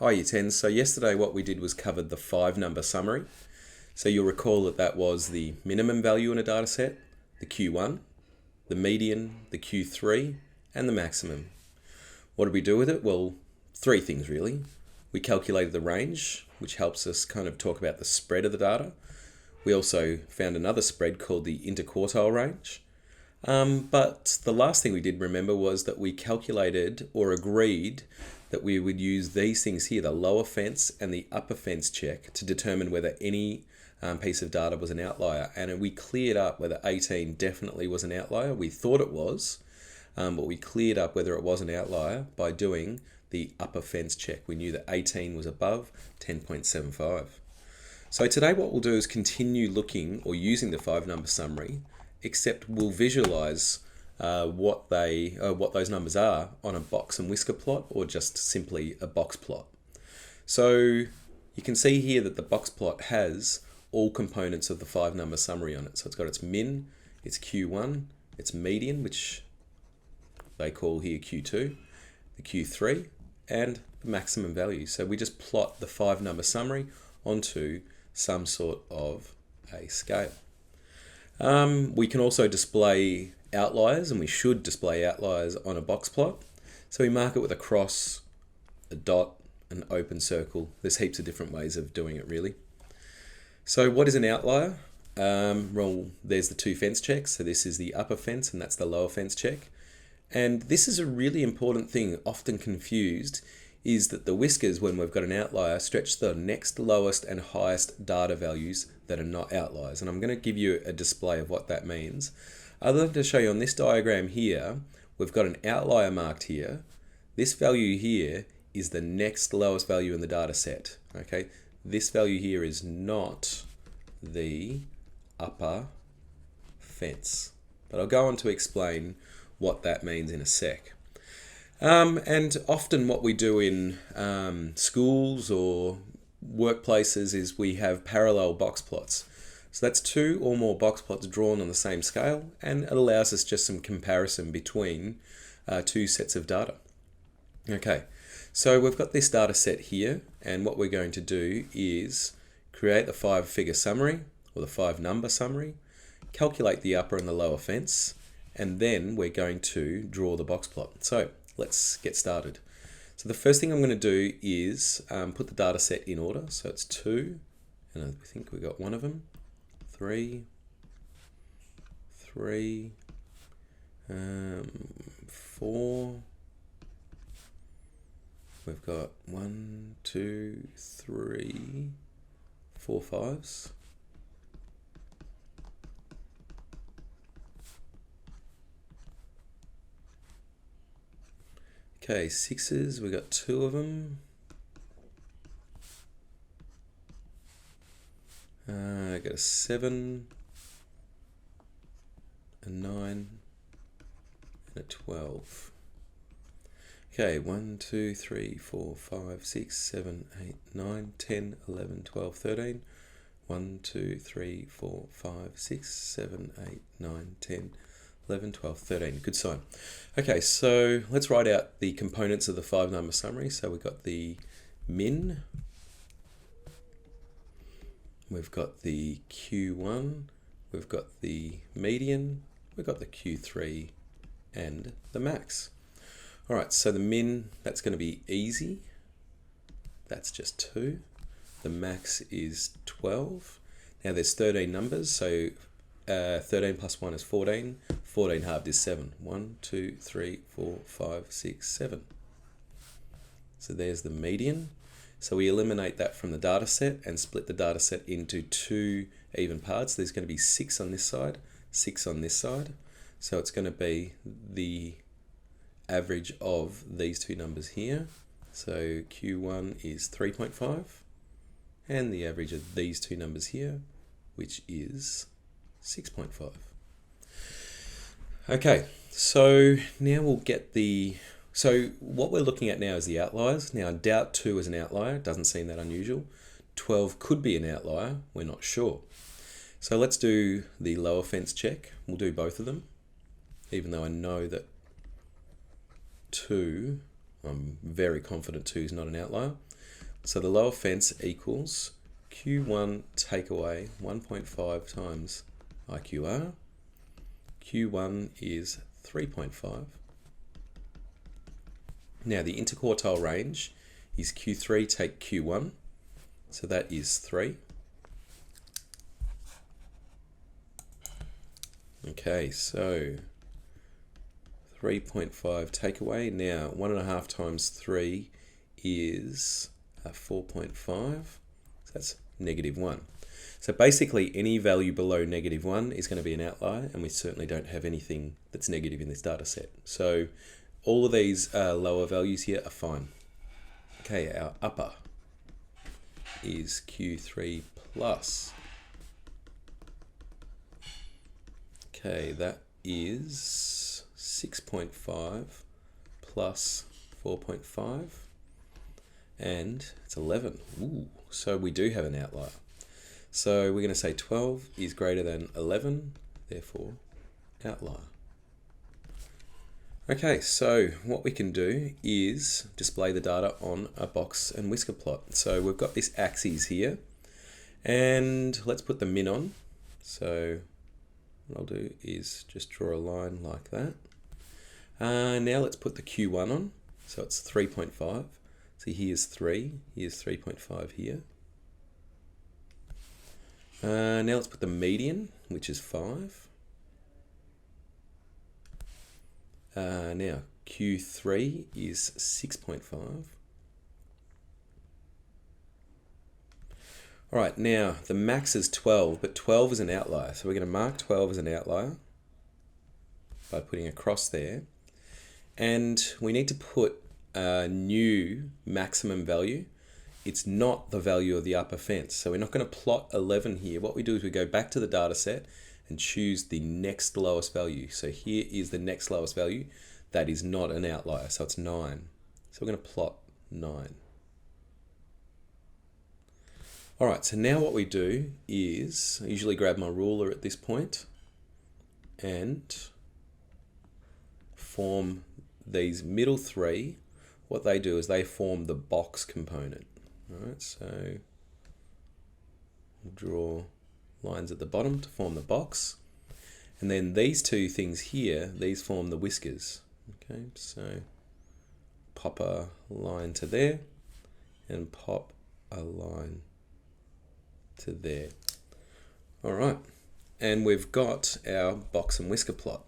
Hi, Year 10. So yesterday what we did was covered the 5-number summary. So you'll recall that that was the minimum value in a data set, the Q1, the median, the Q3, and the maximum. What did we do with it? Well, 3 things really. We calculated the range, which helps us kind of talk about the spread of the data. We also found another spread called the interquartile range. But the last thing we did remember was that we calculated or agreed that we would use these things here, the lower fence and the upper fence check, to determine whether any piece of data was an outlier. And we cleared up whether 18 definitely was an outlier. We thought it was, but we cleared up whether it was an outlier by doing the upper fence check. We knew that 18 was above 10.75. So today what we'll do is continue looking or using the 5-number summary, except we'll visualize what those numbers are on a box and whisker plot, or just simply a box plot. So you can see here that the box plot has all components of the 5-number summary on it. So it's got its min, its Q1, its median, which they call here Q2, the Q3, and the maximum value. So we just plot the 5-number summary onto some sort of a scale. We can also display outliers, and we should display outliers on a box plot. So we mark it with a cross, a dot, an open circle. There's heaps of different ways of doing it really. So what is an outlier? Well, there's the 2 fence checks. So this is the upper fence and that's the lower fence check. And this is a really important thing, often confused, is that the whiskers, when we've got an outlier, stretch the next lowest and highest data values that are not outliers. And I'm going to give you a display of what that means. Other than to show you on this diagram here, we've got an outlier marked here. This value here is the next lowest value in the data set. Okay, this value here is not the upper fence. But I'll go on to explain what that means in a sec. And often what we do in schools or workplaces is we have parallel box plots. So that's 2 or more box plots drawn on the same scale, and it allows us just some comparison between 2 sets of data. Okay, so we've got this data set here, and what we're going to do is create the 5-figure summary or the 5-number summary, calculate the upper and the lower fence, and then we're going to draw the box plot. So let's get started. So the first thing I'm going to do is put the data set in order. So it's 2, and I think we got one of them. 3, 4. We've got 1, 2, 3, 4 5s. Okay, 6s, we got 2 of them. I got a 7, a 9, and a 12. Okay, 1, 2, 3, 4, 5, 6, 7, 8, 9, 10, 11, 12, 13. 1, 2, 3, 4, 5, 6, 7, 8, 9, 10, 11, 12, 13. Good sign. Okay, so let's write out the components of the 5-number summary. So we've got the min, we've got the Q1, we've got the median, we've got the Q3, and the max. All right, so the min, that's going to be easy. That's just 2. The max is 12. Now there's 13 numbers, so 13 plus 1 is 14. 14 halved is 7. 1, 2, 3, 4, 5, 6, 7. So there's the median. So we eliminate that from the data set and split the data set into 2 even parts. There's going to be 6 on this side, 6 on this side. So it's going to be the average of these 2 numbers here. So Q1 is 3.5, and the average of these 2 numbers here, which is 6.5. Okay, so now we'll get so what we're looking at now is the outliers. Now I doubt 2 is an outlier, it doesn't seem that unusual. 12 could be an outlier, we're not sure. So let's do the lower fence check. We'll do both of them, even though I know that 2, I'm very confident 2 is not an outlier. So the lower fence equals Q1 take away 1.5 times IQR. Q1 is 3.5. Now the interquartile range is Q3 take Q1, so that is 3. Okay, so 3.5 takeaway. Now 1.5 times 3 is 4.5, so that's -1. So basically any value below -1 is going to be an outlier, and we certainly don't have anything that's negative in this data set. So all of these lower values here are fine. Okay, our upper is Q3 plus. Okay, that is 6.5 plus 4.5, and it's 11. Ooh, so we do have an outlier. So we're going to say 12 is greater than 11, therefore outlier. Okay, so what we can do is display the data on a box and whisker plot. So we've got this axis here, and let's put the min on. So what I'll do is just draw a line like that. Now let's put the Q1 on. So it's 3.5. So here's 3, here's 3.5 here. Now let's put the median, which is 5. Now Q3 is 6.5. All right, now the max is 12, but 12 is an outlier. So we're going to mark 12 as an outlier by putting a cross there. And we need to put a new maximum value. It's not the value of the upper fence. So we're not going to plot 11 here. What we do is we go back to the data set and choose the next lowest value. So here is the next lowest value. That is not an outlier, so it's 9. So we're going to plot 9. All right, so now what we do is I usually grab my ruler at this point and form these middle 3. What they do is they form the box component. All right, so we'll draw lines at the bottom to form the box. And then these two things here, these form the whiskers. Okay, so pop a line to there and pop a line to there. All right, and we've got our box and whisker plot.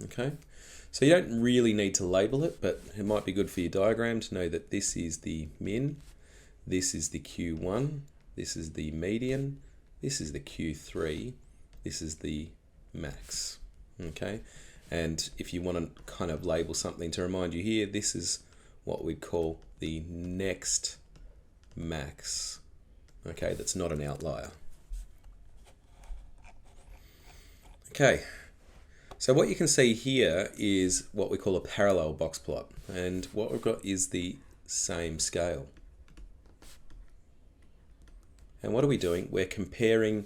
Okay, so you don't really need to label it, but it might be good for your diagram to know that this is the min, this is the Q1, this is the median, this is the Q3, this is the max. Okay, and if you want to kind of label something to remind you here, this is what we call the next max. Okay, that's not an outlier. Okay, so what you can see here is what we call a parallel box plot, and what we've got is the same scale. And what are we doing? We're comparing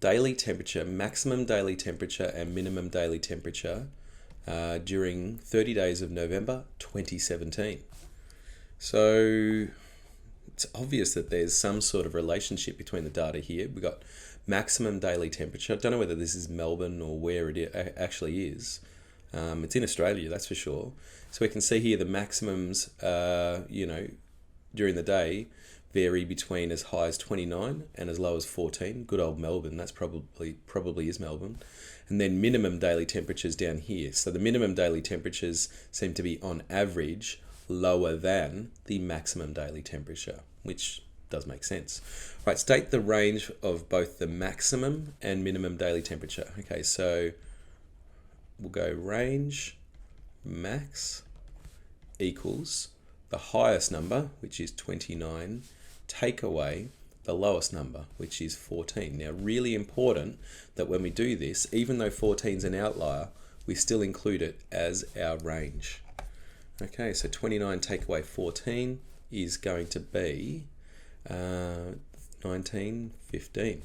daily temperature, maximum daily temperature and minimum daily temperature during 30 days of November 2017. So it's obvious that there's some sort of relationship between the data here. We've got maximum daily temperature. I don't know whether this is Melbourne or where it actually is. It's in Australia, that's for sure. So we can see here the maximums, during the day vary between as high as 29 and as low as 14. Good old Melbourne, that's probably is Melbourne. And then minimum daily temperatures down here. So the minimum daily temperatures seem to be on average lower than the maximum daily temperature, which does make sense. Right, state the range of both the maximum and minimum daily temperature. Okay, so we'll go range max equals the highest number, which is 29, take away the lowest number, which is 14. Now, really important that when we do this, even though 14 is an outlier, we still include it as our range. Okay, so 29 take away 14 is going to be 19, 15.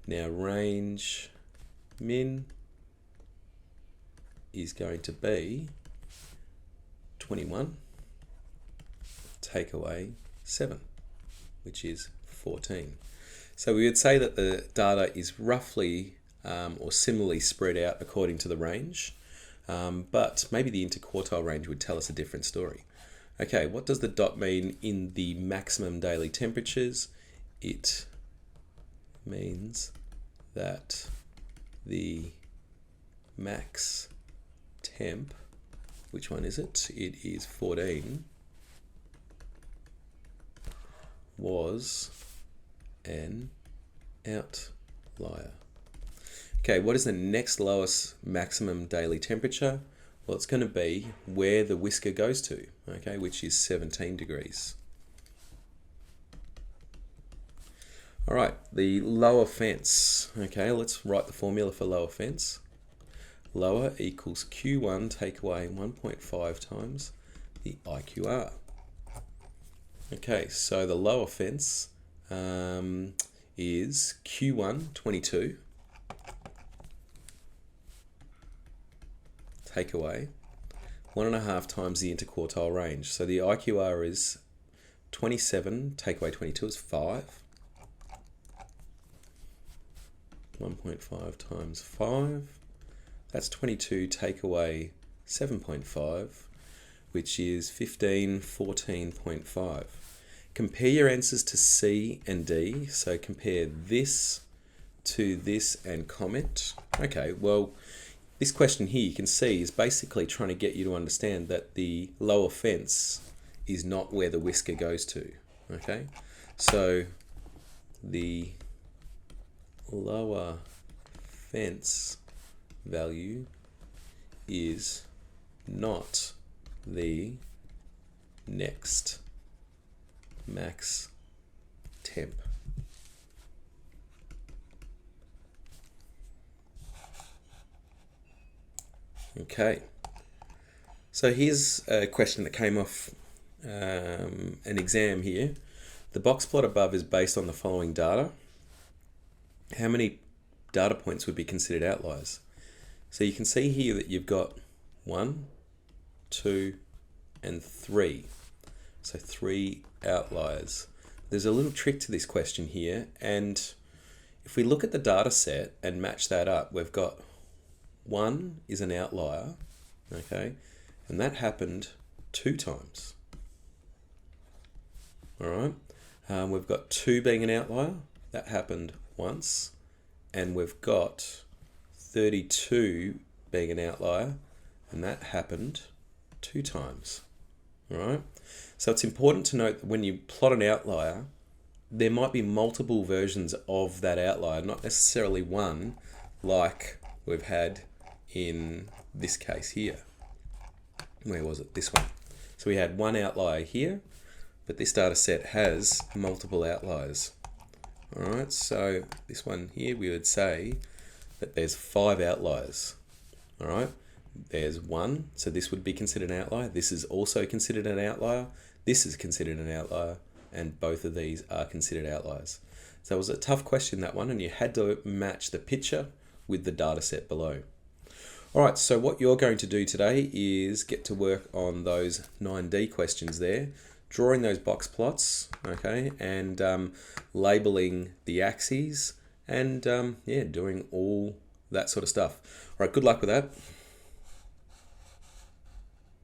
Now, range min is going to be 21 take away 7. which is 14. So we would say that the data is roughly or similarly spread out according to the range, but maybe the interquartile range would tell us a different story. Okay, what does the dot mean in the maximum daily temperatures? It means that the max temp, which one is it? It is 14, was an outlier. Okay, what is the next lowest maximum daily temperature? Well, it's going to be where the whisker goes to, okay, which is 17 degrees. All right, the lower fence. Okay, let's write the formula for lower fence. Lower equals Q1 take away 1.5 times the IQR. Okay, so the lower fence is Q1, 22, take away 1.5 times the interquartile range. So the IQR is 27, take away 22 is 5. 1.5 times 5, that's 22, take away 7.5, which is 15, 14.5. Compare your answers to C and D, so compare this to this and comment. Okay, well, this question here you can see is basically trying to get you to understand that the lower fence is not where the whisker goes to, okay? So the lower fence value is not the next max temp. Okay, so here's a question that came off an exam here. The box plot above is based on the following data. How many data points would be considered outliers? So you can see here that you've got 1, 2, and 3. So 3 outliers. There's a little trick to this question here, and if we look at the data set and match that up, we've got 1 is an outlier, okay, and that happened 2 times. All right, we've got 2 being an outlier, that happened once, and we've got 32 being an outlier, and that happened 2 times. All right, so it's important to note that when you plot an outlier, there might be multiple versions of that outlier, not necessarily one like we've had in this case here. Where was it? This one. So we had one outlier here, but this data set has multiple outliers. All right, so this one here, we would say that there's 5 outliers. All right, there's 1, so this would be considered an outlier. This is also considered an outlier. This is considered an outlier, and both of these are considered outliers. So it was a tough question, that one, and you had to match the picture with the data set below. All right, so what you're going to do today is get to work on those 9D questions there, drawing those box plots, okay, and labeling the axes, and yeah, doing all that sort of stuff. All right, good luck with that.